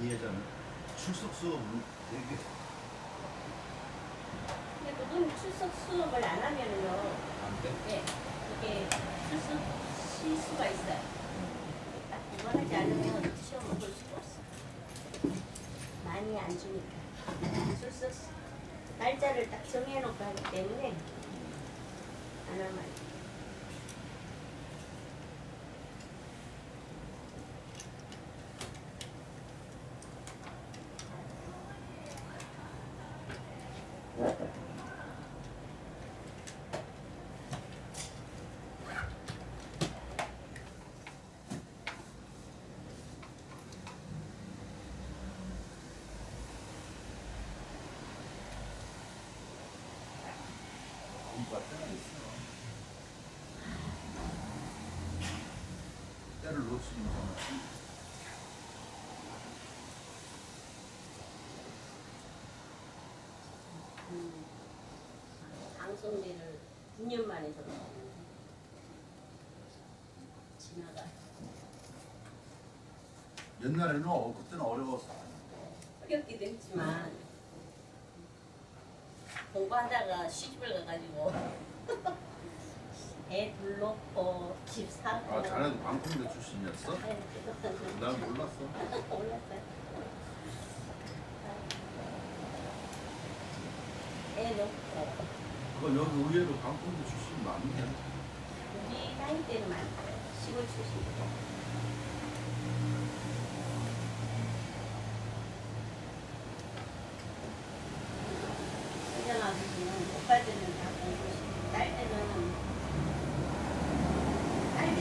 이 여자는 출석 수업은 되게 근데 그분 출석 수업을 안 하면은요, 안 돼. 예, 이게 출석 실수가 있어요. 딱 그거 하지 않으면 시험을 볼 수가 없어. 많이 안 주니까. 출석 날짜를 딱 정해놓고 하기 때문에 안 하면 안 돼. 공부가 때가 있어. 때를 놓치는 거는 방송대를 9년 만에 접었어요. 지나가. 옛날에는 그때는 어려웠어. 어렵기도 했지만 공부하다가 시집을 가가지고 애 둘 놓고 집 사고. 아, 자네도 방송대 출신이었어? 네, 난 몰랐어. 몰랐어요. 애 놓고 그거 여기 의외로 방송대 출신 많네. 우리 나이 때는 많아요. 시골 출신. 친정 아버지는 오빠들은 다 공부시고 딸들이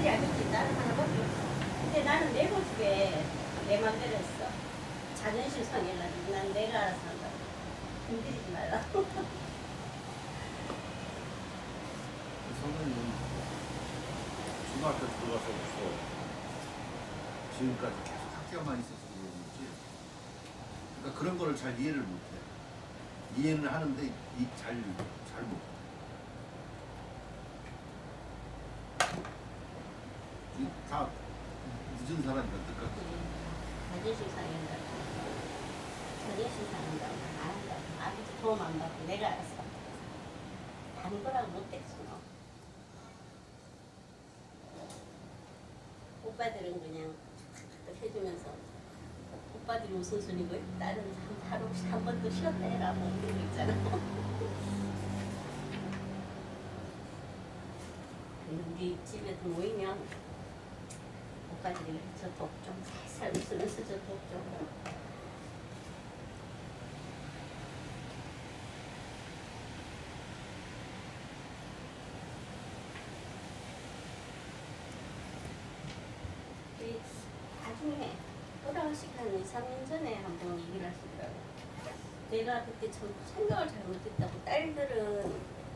아버지 나는 하나밖에 없어. 근데 나는 내 모습에 내 맘대로 했어. 자존심 상해가지고 난 내가 알아서 한다고. 건드리지 말라. 선생님은 중학교 들어가서부터 지금까지 계속 학교만 있어서 그런 거지. 그러니까 그런 거를 잘 이해를 못해. 이해는 하는데 잘 못해. 다 늦은 사람이라 늦깎이. 자존심 상한다고. 자존심 상한다고. 안 한다고. 아버지 도움 안 받고 내가 알아서. 다른 거라고 못했어. 너. 오빠들은 그냥 해주면서 오빠들이 우선순위고 나는 하루 혹시 한 번도 쉬었다 해라 뭐 이런 거 있잖아. 우리 집에도 모이면 오빠들이 저 독 좀 살살 웃으면서 저 독 좀. 나중에 돌아가시기 한 2, 3년 전에 한번 얘기를 하시더라고요. 내가 그때 참 생각을 잘못했다고. 딸들은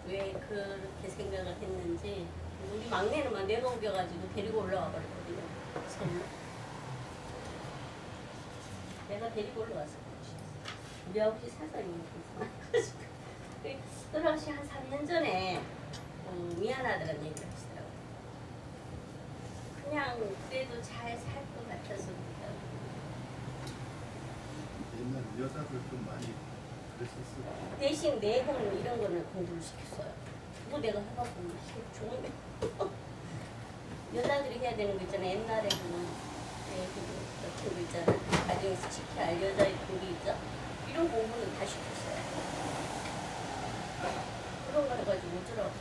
왜 그렇게 생각을 했는지. 우리 막내는 막 내가 우겨가지고 데리고 올라와 버렸거든요. 서울로. 내가 데리고 올라왔어. 우리 아버지 사정이 그래서 돌아가시 한 3년 전에 미안하다는 얘기를 하시더라고요. 그냥 그래도 잘 살 것 같아서 옛날 여자들 좀 많이 그랬었어. 대신 내공 이런 거는 공부를 시켰어요. 그거 내가 해갖고 좋은데. 여자들이 해야 되는 거 있잖아. 옛날에 같은 거 있잖아. 가정에서 지켜야 할 여자의 도리 있죠. 이런 공부는 다 시켰어요. 그런 거 해가지고 어쩌라고.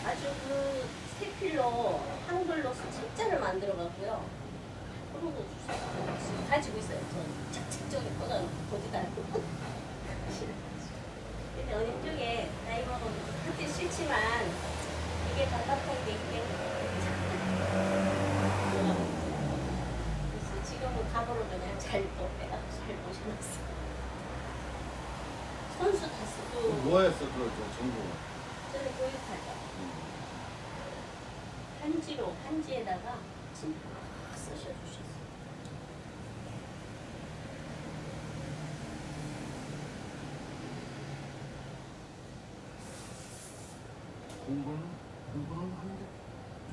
아주 그 스테필로 한글로 책자를 만들어갖고요. 그런 거 가지고 있어요. 저 책적에 꽂아놓고 보지도 않고. 근데 어느 쪽에 나이 먹으면 그렇게 싫지만 이게 답답하게 되기 때문에 그래서 지금은 가보로 그냥 잘 빼갖고 잘 모셔놨어. 선수 다 쓰고. 뭐 했어, 저 전공은? 저는 교육하죠. 한지에다가 침 팍 쓰셔주셨어요. 공부는 하는데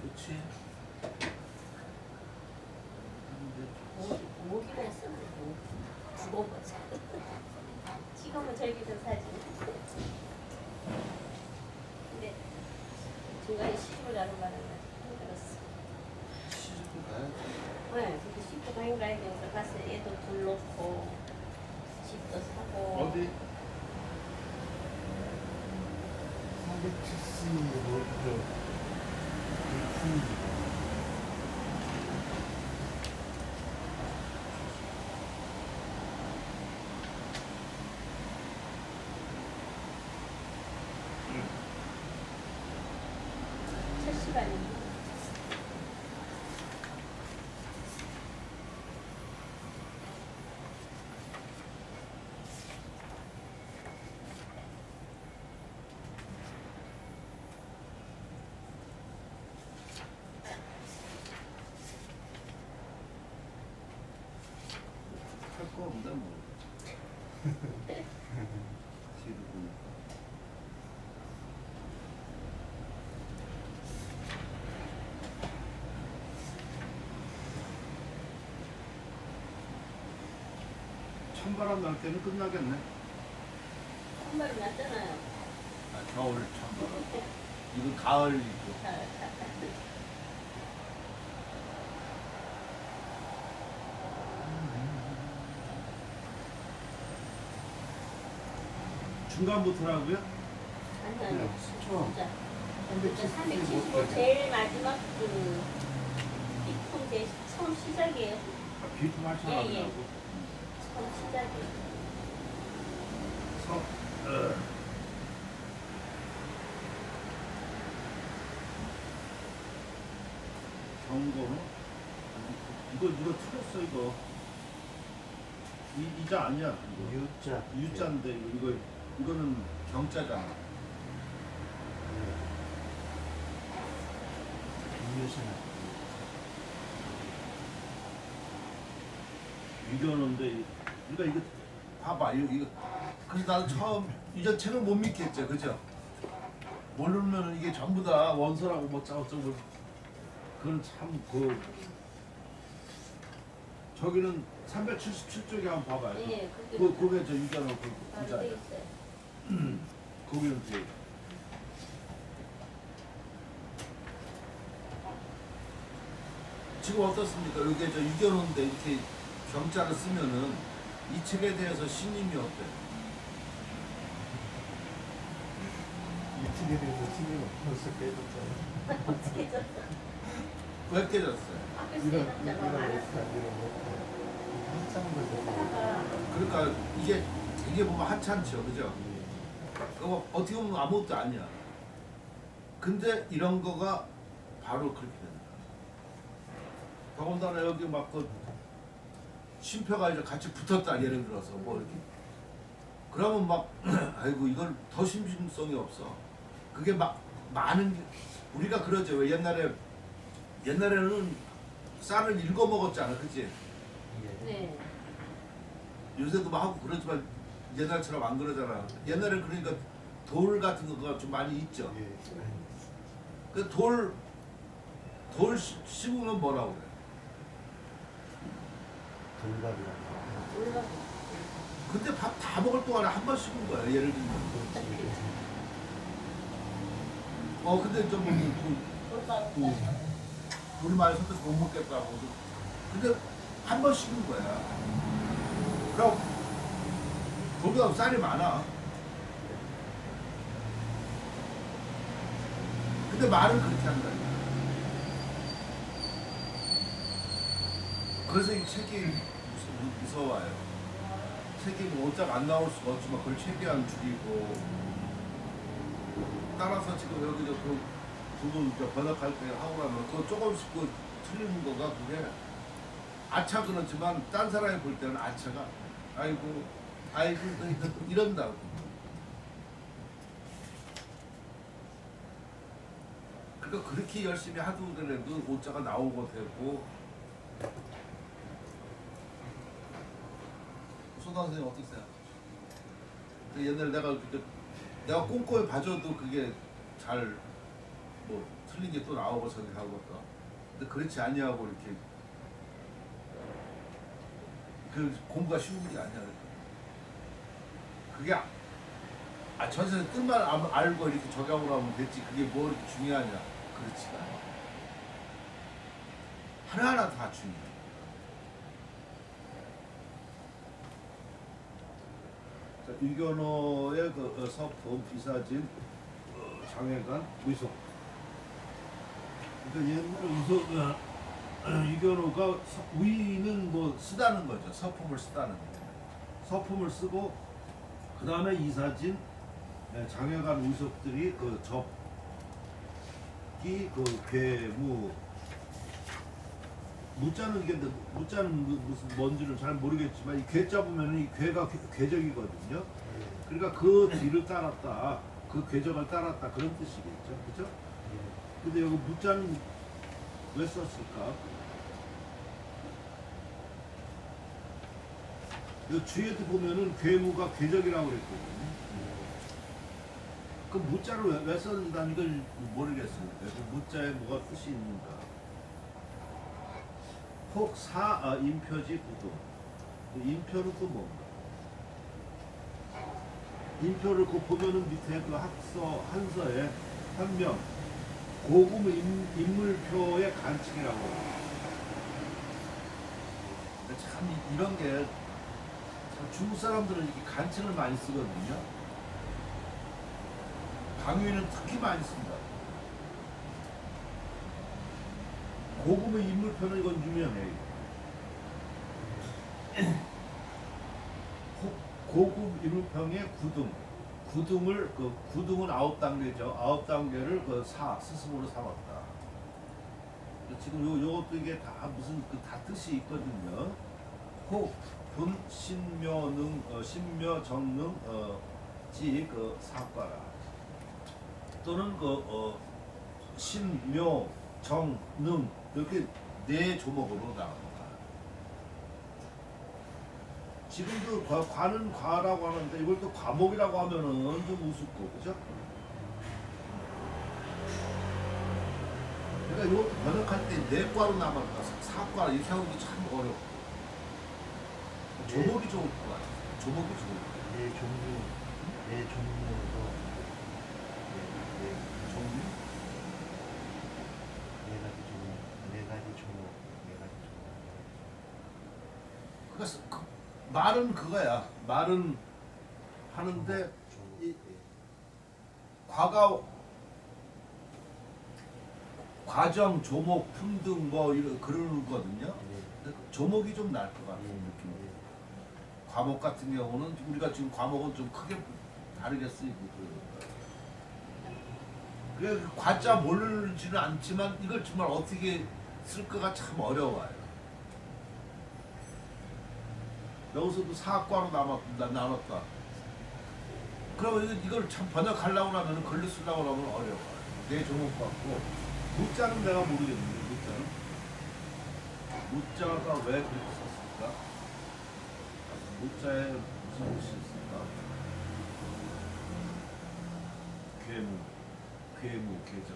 좋지. 중간에 시집을 가는 바람에 힘들었어. 시집도 가야지. 네, 그렇게 시집 가긴 가야 되니까 가서 애도 둘 놓고 집도 사고. 어디? 370 뭐죠? 첫 시간이. 할 거 없다 뭐. 뒤로 보니까. 찬바람 날 때는 끝나겠네. 한발이 났잖아요. 아, 겨울 찬바람. 이거 가을이고. 중간부터라고요? 아니 아니 처음. 진짜. 370 375 제일 마지막 그 비품 제 처음 시작이에요. 아, 비트 예, 마셔라고. 예. 처음 시작이에요. 경고는? 이거 틀렸어 이거. 이자 아니야 이거. U자. U자인데 이거는 경자잖아. U자. 유견인데 그러니까 이거 봐봐 이거 그래서 나도 처음 이전 책을 못 믿겠죠 그죠? 모르면 이게 전부 다 원서라고 뭐 어쩌고 그건 참 저기는 377쪽에 한번 봐봐요. 예, 그게 저 유견은 그 바로 돼 부자야. 있어요. 거기는 돼. 지금 어떻습니까? 여기 저 유견인데 이렇게 경자를 쓰면은 이 책에 대해서 신임이 어때? 이 책에 대해서 신경 벌써 깨졌잖아요. 어떻게 졌어? 왜 깨졌어요? 앞에서 이런 해놨잖아. 못한 이런 못한 한참 걸려. 하다가 그러니까 이게 보면 하찮죠, 그죠? 그거 어떻게 보면 아무것도 아니야. 근데 이런 거가 바로 그렇게 된다. 더군다나 여기 막 그 쉼표가 이제 같이 붙었다 예를 들어서 뭐 이렇게 그러면 막 아이고 이건 더 신빙성이 없어. 그게 막 많은 우리가 그러죠. 왜 옛날에는 쌀을 읽어 먹었잖아, 그치? 예. 네. 요새도 막 하고 그러지만 옛날처럼 안 그러잖아. 옛날에 그러니까 돌 같은 거가 좀 많이 있죠. 예. 그 돌 씹으면 뭐라고 그래? 돌밥이라고. 올라. 근데 밥 다 먹을 동안에 한 번 씹은 거야. 예를 들면. 근데 좀 올라. 우리 많이 섞어서 못 먹겠다고. 근데 한 번 씹은 거야. 그럼 거기다 쌀이 많아. 근데 말은 그렇게 한다. 그래서 이 책이 무서워요. 책이 뭐 어차피 안 나올 수가 없지만 그걸 최대한 줄이고 따라서 지금 여기서 두분 번역할 때 하고 나면 그거 조금씩 그 틀리는 거가 그게 아차 그렇지만 딴 사람이 볼 때는 아차가 아이고 이런다고. 그러니까 그렇게 열심히 하더라도 오자가 나오고 되고. 소당 선생님 어떻게 생각하세요? 옛날에 내가 꼼꼼히 봐줘도 그게 잘 뭐 틀린 게 또 나오고 저기 하고 또 근데 그렇지 아니하고 이렇게 그 공부가 쉬운 게 아니야. 그게 전세 뜻만 알고 이렇게 적용을 하면 됐지. 그게 뭐 이렇게 중요하냐? 그렇지가 않아. 하나하나 다 중요해. 자, 유견호의 그 서품 이사진 장애간 의석. 그러니까 옛날 의석 유견호가 위는 뭐 쓰다는 거죠. 서품을 쓰다는 거죠. 서품을 쓰고 그 다음에 이사진 장애간 의석들이 그 접기 그 괴무 무자는 이게 무자는 무슨 뭔지는 잘 모르겠지만 이 괴자 보면은 이 괴가 궤적이거든요. 그러니까 그 뒤를 따랐다, 그 궤적을 따랐다 그런 뜻이겠죠, 그렇죠? 근데 여기 무자는 왜 썼을까? 이 주에도 보면은 괴무가 궤적이라고 그랬거든요. 그 무자를 왜 썼는지 이걸 모르겠어요. 그 무자에 뭐가 뜻이 있는가? 혹사 인표지 구도. 인표는 또 뭔가? 인표를 그 보면은 밑에 그 한서에 한 명 고급 인물표의 간칙이라고. 참 이런 게 중국 사람들은 이렇게 간칙을 많이 쓰거든요. 강유인은 특히 많이 씁니다. 고급의 인물표는 이건 유명해. 고급 인물평의 구등을 그 구등은 9단계죠. 9단계를 그 스승으로 삼았다. 지금 요것도 이게 다 무슨 그 다 뜻이 있거든요. 분 신묘능 신묘 정능 그 사과라 또는 신묘 정능 이렇게 네 조목으로 나옵니다. 지금도 과는 과라고 하는데 이걸 또 과목이라고 하면은 좀 우습고 그죠? 그러니까 이것도 번역할 때 네 과로 남았다, 사과 이렇게 하는 게 참 어려워. 조목이 좋을 것 같아. 조목이 좋을 것 같아. 네 종류, 네 종류도 네 종류? 네 가지 종류, 네 가지 종류, 네 가지 종류. 그러니까 말은 그거야. 말은 하는데 이 과정, 조목, 품등 뭐 이런 그러거든요. 근데 조목이 좀 나을 것 같은 느낌. 과목 같은 경우는 우리가 지금 과목은 좀 크게 다르게 쓰이고 그래요. 그 과자 모르지는 않지만 이걸 정말 어떻게 쓸 거가 참 어려워요. 여기서도 사과로 나눴다. 그러면 이걸 참 번역하려고 하면 글로 쓰려고 하면 어려워요. 내 종목 같고 무자는 내가 모르겠는데 무자가 왜 그렇게 썼을까? 무자에 무슨 뜻이 있을까? 괴무, 괴적.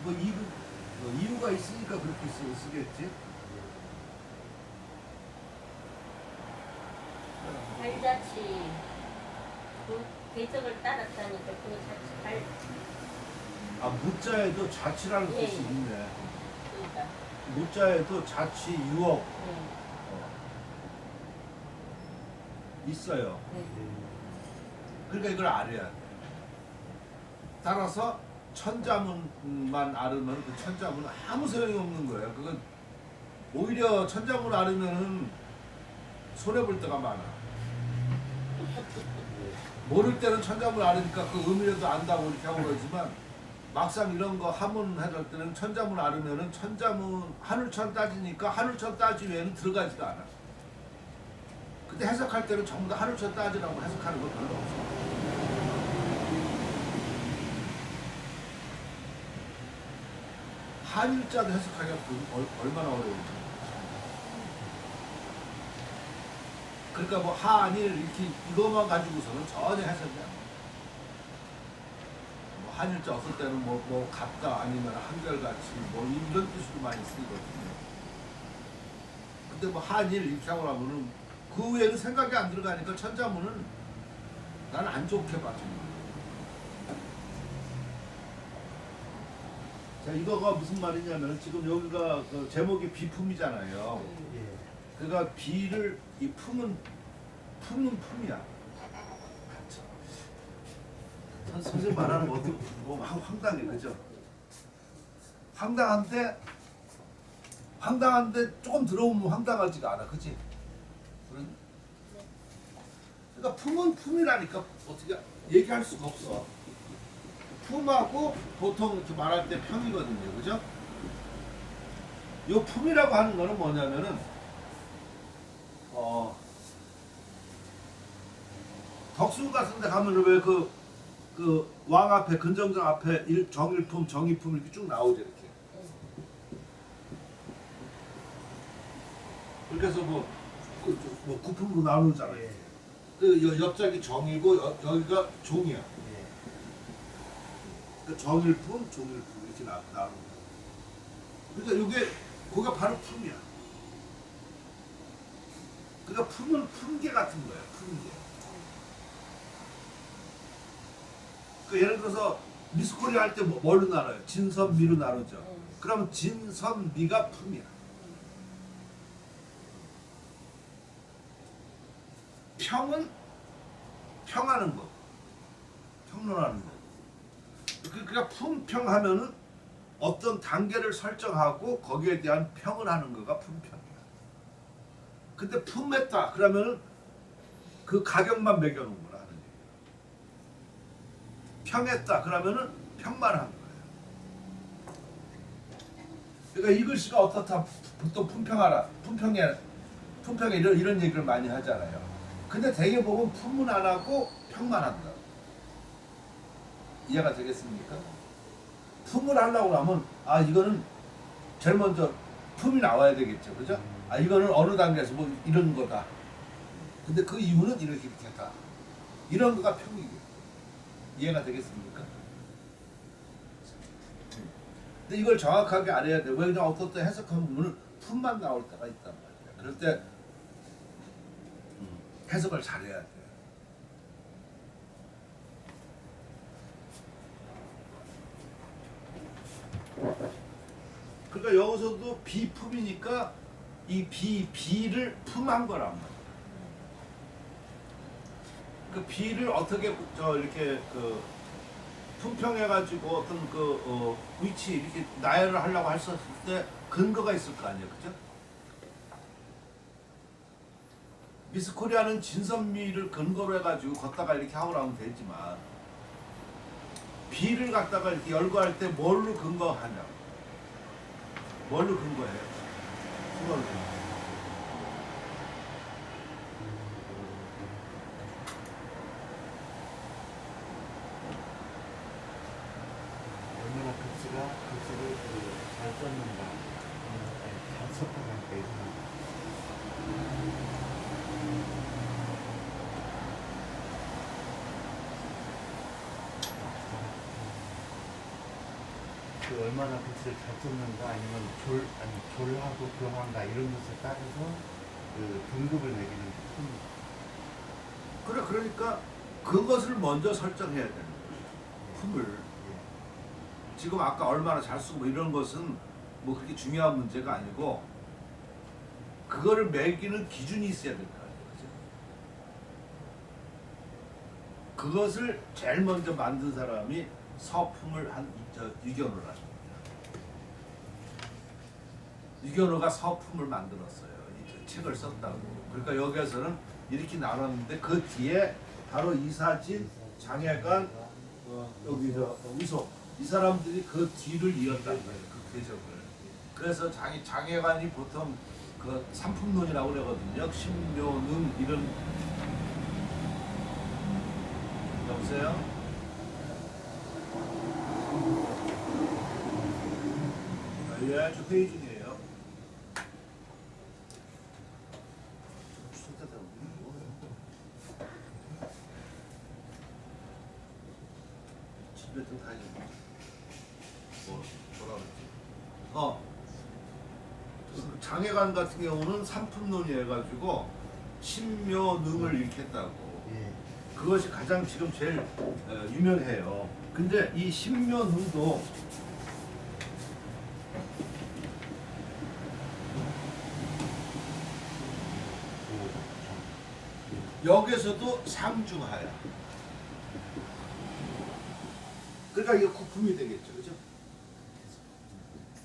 뭐 이유가 있으니까 그렇게 쓰겠지? 발자취 그 궤적을 따랐다니까 그 자취 무자에도 자취라는 예, 뜻이 예. 있네. 그러니까 무자에도 자취, 유업 네. 있어요. 네. 그러니까 이걸 알아야 돼. 따라서 천자문만 알으면 그 천자문은 아무 소용이 없는 거예요. 그건 오히려 천자문 알으면은 손해 볼 때가 많아. 모를 때는 천자문 알으니까 그 의미라도 안다고 이렇게 하고 그러지만 막상 이런 거 하문 해줄 때는 천자문 알으면은 천자문 한울천 따지니까 한울천 따지 외에는 들어가지도 않아. 근데 해석할 때는 전부 다 한울천 따지라고 해석하는 거 별로 없어. 한일자도 해석하기가 얼마나 어려운지. 그러니까 뭐 한일 이렇게 이것만 가지고서는 전혀 해석이 안 돼. 뭐 한일자 어떨 때는 뭐 같다 아니면 한결같이 뭐 이런 뜻으로 많이 쓰거든요. 근데 뭐 한일 이렇게 하고 나면은 그 그 외에는 생각이 안 들어가니까 천자문은 나는 안 좋게 봐. 자, 이거가 무슨 말이냐면 지금 여기가 그 제목이 비품이잖아요. 예. 그러니까 비를 이 품은 품이야. 선생님 말하는 거 어떻게 뭐 황당해, 그죠? 황당한데 조금 들어오면 황당하지가 않아, 그지? 그러니까 품은 품이라니까 어떻게 얘기할 수가 없어. 품하고 보통 이렇게 말할 때 평이거든요, 그죠? 요 품이라고 하는 거는 뭐냐면은 덕수 같은 데 가면 왜 그 왕 앞에 근정정 앞에 정일품 정의품 이렇게 쭉 나오죠, 이렇게. 그래서 뭐 구품으로 나누잖아요. 예. 그 옆짝이 정이고 여기가 종이야. 예. 그 정일품, 종일품 이렇게 나누는 거야. 그러니까 이게 그게 바로 품이야. 그러니까 품은 품계 같은 거야, 품계. 그 예를 들어서 미스코리 할 때 뭘로 나눠요? 진선, 미로 나누죠. 그러면 진선, 미가 품이야. 평은 평하는 거, 평론하는 거. 그러니까 품평하면은 어떤 단계를 설정하고 거기에 대한 평을 하는 거가 품평이야. 근데 품했다 그러면은 그 가격만 매겨놓은 거라 하는 얘기야. 평했다 그러면은 평만 하는 거야. 그러니까 이 글씨가 어떻다 보통 품평하라, 품평에 이런 얘기를 많이 하잖아요. 근데 대개 보면 품은 안 하고 평만 한다. 이해가 되겠습니까? 품을 하려고 하면 이거는 제일 먼저 품이 나와야 되겠죠, 그죠? 이거는 어느 단계에서 뭐 이런 거다. 근데 그 이유는 이렇게 했다. 이런 거가 평이에요. 이해가 되겠습니까? 근데 이걸 정확하게 알아야 돼. 왜 그냥 어떤 때 해석하면 품만 나올 때가 있단 말이야. 그럴 때 해석을 잘해야 돼. 그러니까 여기서도 비품이니까 이 비를 품한 거란 말이야. 그 비를 어떻게 이렇게 그 품평해가지고 어떤 위치 이렇게 나열을 하려고 했었을 때 근거가 있을 거 아니에요, 그죠? 미스코리아는 진선미를 근거로 해가지고 걷다가 이렇게 하고 나오면 되지만 비를 갖다가 이렇게 열거할 때 뭘로 근거하냐? 뭘로 근거해? 수건을. 얼마나 글씨를 잘 썼는가, 잘 썼다니까 이런. 그 얼마나 글씨를 잘 썼는가 아니면 졸하고 교환가 이런 것을 따져서 그 등급을 매기는 품. 그러니까 그것을 먼저 설정해야 되는 거예요. 품을. 지금 아까 얼마나 잘 쓰고 뭐 이런 것은 뭐 그렇게 중요한 문제가 아니고 그거를 매기는 기준이 있어야 될 거 아니에요, 그죠? 그것을 제일 먼저 만든 사람이 서품을 한 유견호라는 겁니다. 유견호가 서품을 만들었어요. 이 책을 썼다고. 그러니까 여기에서는 이렇게 나눴는데 그 뒤에 바로 이사진, 장혜관, 여기서 위소 이 사람들이 그 뒤를 이었단 말이에요. 그 궤적을. 그래서 장혜관이 보통 그 삼품론이라고 그러거든요. 신묘능 이런. 여보세요? 예, 저 회의 중이에요. 집에 좀 가야지. 뭐라 그랬지? 장애관 같은 경우는 삼품론이 해가지고 신묘능을 일으켰다고. 예. 그것이 가장 지금 제일 유명해요. 근데 이 신묘능도 여기서도 상중하야. 그러니까 이게 구품이 되겠죠, 그죠?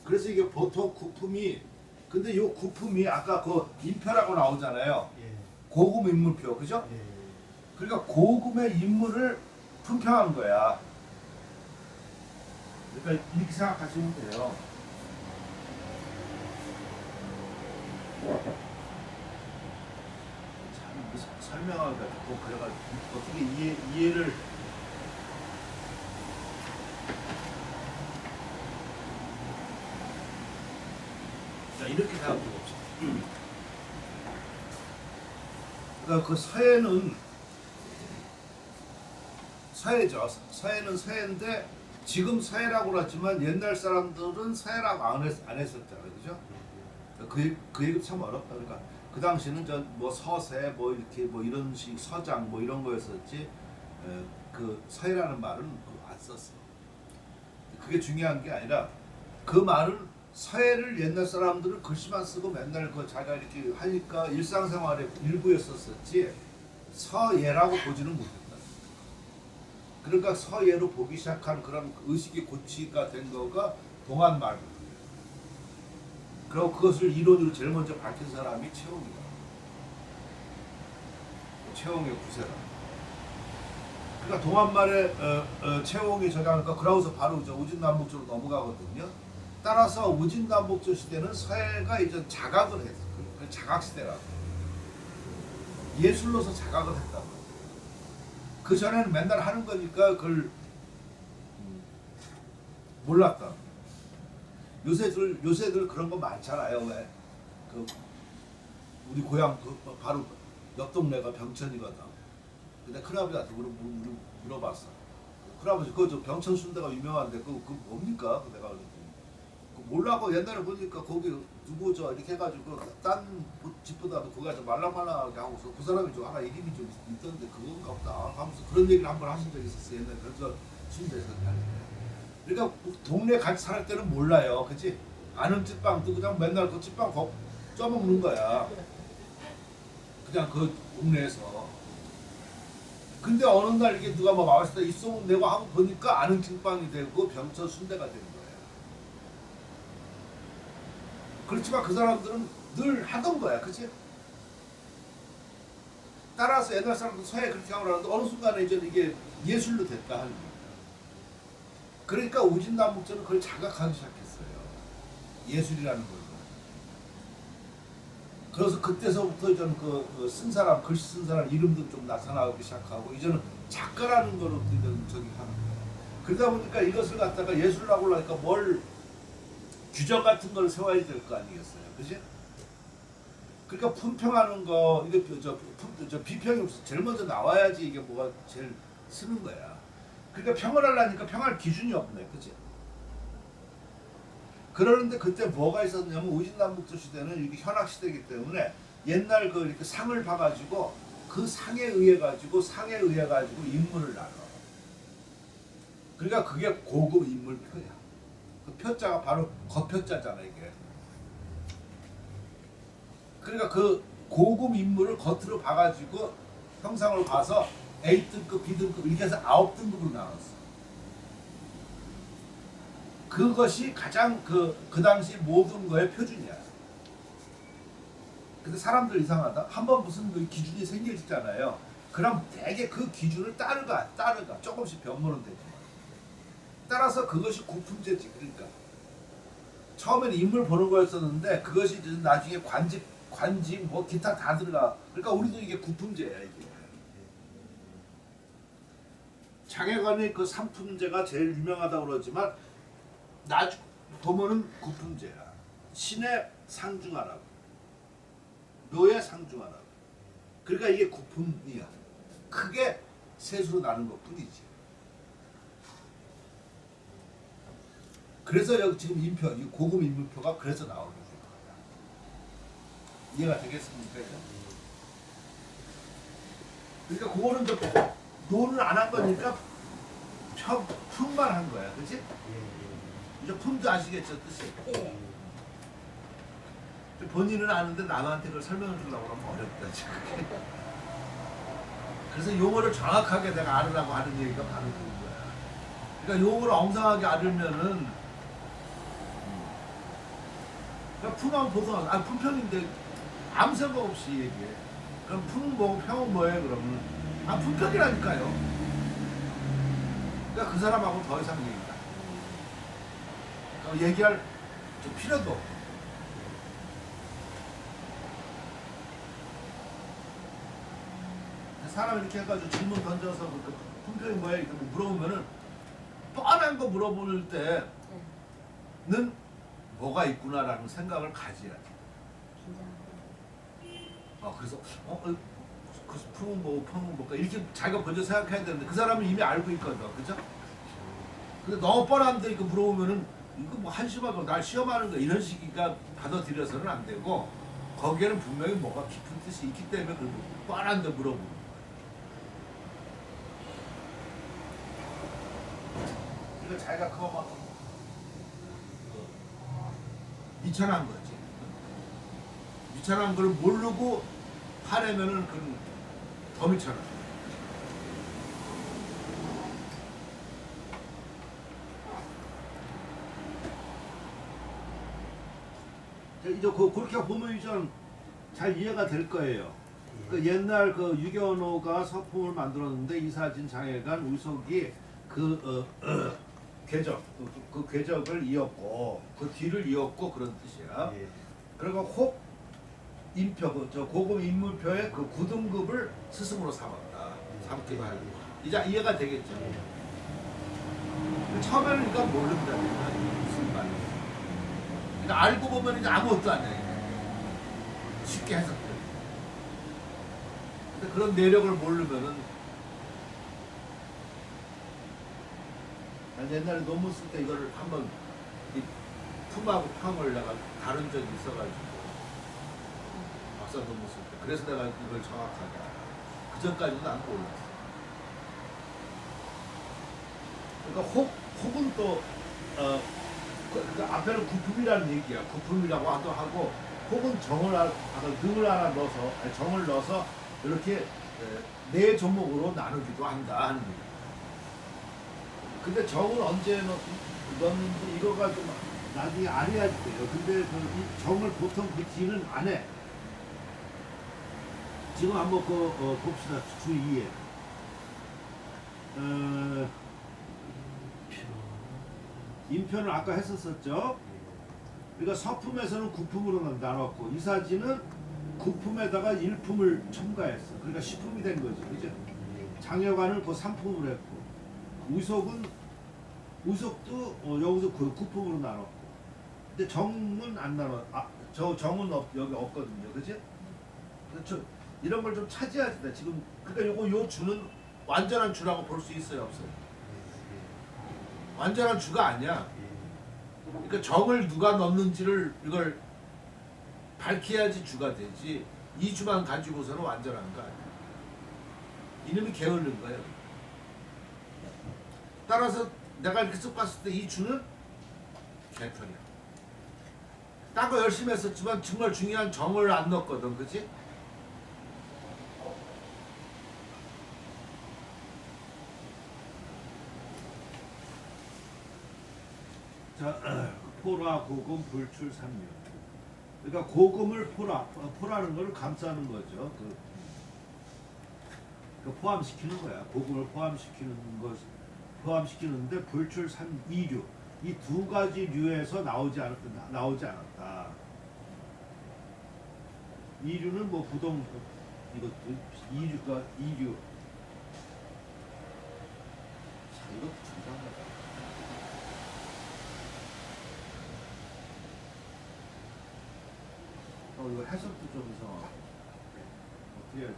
그래서 이게 보통 구품이, 근데 이 구품이 아까 그 인표라고 나오잖아요. 예. 고급 인물표, 그죠? 예. 그러니까 고급의 인물을 품평한 거야. 그러니까 이렇게 생각하시면 돼요. 참 이거 설명하기가 좀 그래가지고 어떻게 이해를 자 이렇게 생각해 봅시다. 그러니까 그 서해는 서해죠. 서해는 서해인데 지금 서해라고 그랬지만 옛날 사람들은 서해라고 안 했었잖아요, 그죠? 그 얘기 참 어렵다. 그러니까 그 당시는 저 뭐 서세 뭐 이렇게 뭐 이런 식 서장 뭐 이런 거였었지. 그 서해라는 말은 안 썼어. 그게 중요한 게 아니라 그 말은 서해를 옛날 사람들은 글씨만 쓰고 맨날 그 자기가 이렇게 하니까 일상생활의 일부였었지 서예라고 보지는 못했다. 그러니까 서예로 보기 시작한 그런 의식의 고치가 된 거가 동안 말거든요. 그리고 그것을 이론으로 제일 먼저 밝힌 사람이 최홍이다. 최홍의 구세라. 그러니까 동안말에 최홍이 저장하니까 그러고서 바로 저 우진남북조로 넘어가거든요. 따라서 우진남북조 시대는 서해가 이제 자각을 했어. 그 자각 시대라고. 예술로서 자각을 했다고. 그 전에는 맨날 하는 거니까 그걸 몰랐다. 요새들 그런 거 많잖아요. 왜? 그 우리 고향 그 바로 옆 동네가 병천이거든. 근데 큰아버지한테 물어봤어. 큰아버지 그저 병천 순대가 유명한데 그 뭡니까? 내가 몰라고 옛날에 보니까 거기 누구 저 이렇게 해가지고 딴 집보다도 그거 좀 말랑말랑하게 하고서 그 사람이 좀 하나 이름이 좀 있던데 그건가 보다 하면서 그런 얘기를 한번 하신 적이 있었어요. 옛날에 그래서 순대에서 그러니까 동네 같이 살 때는 몰라요, 그치? 아는 찐빵도 그냥 맨날 그 찐빵 쪄먹는 거야. 그냥 그 동네에서. 근데 어느 날 이게 누가 막 와서 입소문 내고 하고 보니까 아는 찐빵이 되고 병천 순대가 되는 거예요. 그렇지만 그 사람들은 늘 하던 거야, 그치? 따라서 옛날 사람들 서해 그렇게 하고 그러는데 어느 순간에 이제 이게 예술로 됐다 하는 거야. 그러니까 우진남북조는 그걸 자각하기 시작했어요. 예술이라는 걸. 그래서 그때서부터 저는 쓴 사람, 글씨 쓴 사람 이름도 좀 나타나기 시작하고 이제는 작가라는 걸로 저기 하는 거예요. 그러다 보니까 이것을 갖다가 예술이라고 하니까 뭘 규정 같은 걸 세워야 될 거 아니겠어요, 그지? 그러니까 품평하는 거 이게 저 비평이 제일 먼저 나와야지 이게 뭐가 제일 쓰는 거야. 그러니까 평을 하려니까 평할 기준이 없네, 그지? 그러는데 그때 뭐가 있었냐면 우진남북조 시대는 이게 현악 시대이기 때문에 옛날 그 이렇게 상을 봐가지고 그 상에 의해 가지고 인물을 나눠. 그러니까 그게 고급 인물표야. 그 표자가 바로 겉표자잖아 이게. 그러니까 그 고급 인물을 겉으로 봐가지고 형상을 봐서 A등급, B등급 이렇게 해서 9등급으로 나눴어. 그것이 가장 그 당시 모든 거의 표준이야. 근데 사람들 이상하다. 한번 무슨 그 기준이 생겨지잖아요. 그럼 대개 그 기준을 따르가 조금씩 변모는 되지. 따라서 그것이 고품제지. 그러니까 처음에는 인물 보는 거였었는데 그것이 이제 나중에 관직 뭐 기타 다 들어가. 그러니까 우리도 이게 구품제야 이게. 장애관의 그 상품제가 제일 유명하다고 그러지만 나중 보면은 구품제야. 신의 상중하라고, 묘의 상중하라고. 그러니까 이게 구품이야. 크게 셋으로 나눈 것뿐이지. 그래서 여기 지금 인표, 이 고급 인물표가 그래서 나오는 거야. 이해가 되겠습니까? 그러니까 그거는 좀 논을 안 한 거니까 품만 한 거야, 그렇지? 이제 품도 아시겠죠 뜻이? 예. 본인은 아는데 남한테 그걸 설명을 주려고 하면 어렵다 지금. 그래서 용어를 정확하게 내가 알으라고 하는 얘기가 바로 그런 거야. 그러니까 용어를 엉성하게 알으면은 그러니까 품하면 보통 품평인데 아무 생각 없이 얘기해. 그럼 품은 뭐고 평은 뭐예요 그러면 품평이라니까요. 그러니까 그 사람하고 더 이상 얘기다. 그러니까 얘기할 좀 필요도 없고. 사람 이렇게 해가지고 질문 던져서 그 품평이 뭐야 이렇게 물어보면은 뻔한 거 물어볼 때는 뭐가 있구나라는 생각을 가져야지. 그래서 그 품은 뭐고 평은 뭐까 이렇게 자기가 먼저 생각해야 되는데 그 사람은 이미 알고 있거든, 그죠? 근데 너무 뻔한데 이거 물어보면은 이거 뭐 한심하고 날 시험하는 거 이런 식이가 받아들여서는 안 되고 거기에는 분명히 뭐가 깊은 뜻이 있기 때문에 그 뻔한데 물어보는. 이거 자기가 그거만 미천한 거지. 미천한 걸 모르고 화내면은 그건 더 미천한 거야. 이제 그렇게 보면 이제 잘 이해가 될 거예요. 그 옛날 그 유견호가 서품을 만들었는데 이사진 장애간 우석이 궤적, 그 궤적을 이었고 그 뒤를 이었고 그런 뜻이야. 예. 그리고 혹 인표, 저 고급 인물표의 그 9등급을 스승으로 삼았다. 삼기 말고 이제 이해가 되겠죠. 처음에는 이거 모른다. 무슨 말이야. 그러니까 알고 보면 이제 아무것도 아니야. 쉽게 해석돼. 근데 그런 내력을 모르면은 난 옛날에 논문 쓸 때 이거를 한번 이 품하고 평을 내가 다룬 적이 있어가지고 박사 논문 쓸 때 그래서 내가 이걸 정확하게 그 전까지는 난 몰랐어. 그러니까 혹은 또 그 앞에는 구품이라는 얘기야. 구품이라고 하고 혹은 능을 하나 넣어서 정을 넣어서 이렇게 네 종목으로 나누기도 한다 하는 얘기야. 근데 정은 언제 넣는지 이거가 좀 나중에 알아야 돼요. 근데 이 정을 보통 그 뒤는 안 해. 지금 한번 봅시다. 주 2에. 인편을 아까 했었었죠. 그러니까 서품에서는 구품으로 나눴고 이사지는 구품에다가 일품을 첨가했어. 그러니까 시품이 된 거지, 그죠? 장여관은 그 삼품으로 했고 우석도 여기서 그 구품으로 나눴고. 근데 정은 안 나눠. 저 정은 여기 없거든요, 그죠? 이런 걸 좀 차지해야 돼. 지금 그러니까 요 주는 완전한 주라고 볼 수 있어요, 없어요? 완전한 주가 아니야. 그러니까 정을 누가 넣는지를 이걸 밝혀야지 주가 되지. 이 주만 가지고서는 완전한 거 아니야. 이놈이 게을른 거예요. 따라서 내가 이렇게 쓱 봤을 때 이 주는 개편이야. 딴 거 열심히 했었지만 정말 중요한 정을 안 넣었거든, 그치? 자, 포라, 고금, 불출, 삼류. 그러니까 고금을 포라는 걸 감싸는 거죠. 포함시키는 거야. 고금을 포함시키는데 불출, 이류. 이 두 가지 류에서 나오지 않았다. 이류는 뭐 부동 이것도 이류. 자, 이것도 중요하다. 이거 해석도 좀 이상하고 어떻게